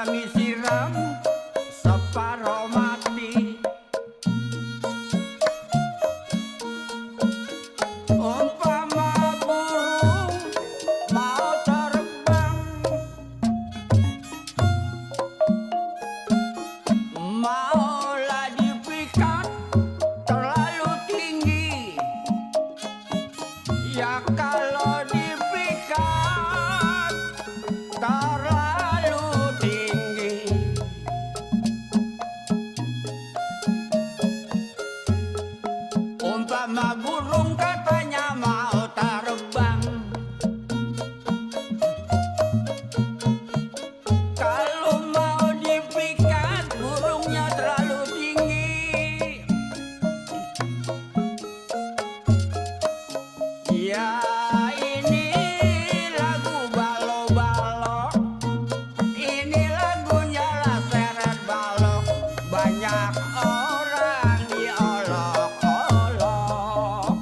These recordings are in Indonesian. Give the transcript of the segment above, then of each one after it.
kembang disiram separuh mati. Umpama burung mau terbang, maulah dipikat terlalu tinggi. Ya kalau dipikat terlalu tinggi, umpama burung katanya mau terbang, kalau mau dipikat burungnya terlalu tinggi. Ya ini lagu balok-balok, ini lagunya Laseret Balok. Banyak orang diolok-olok.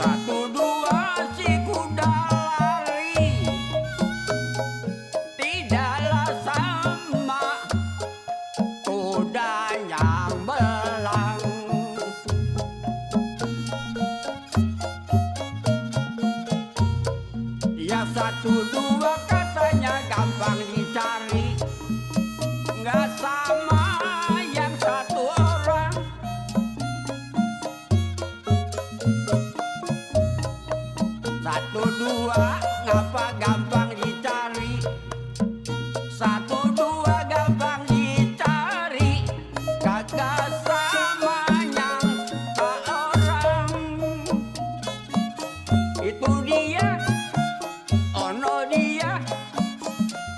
Satu dua si kuda lari, tidaklah sama kuda yang belang. Ya satu dua katanya gampang dicari, nggak sama yang satu orang. Satu dua ngapa gampang dicari, satu dua gampang dicari, kagak sama yang orang. Itu dia, ono dia,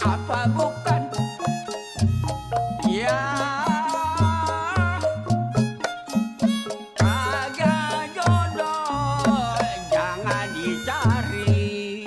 apa bukan? Ya kagak jodoh, jangan dicari.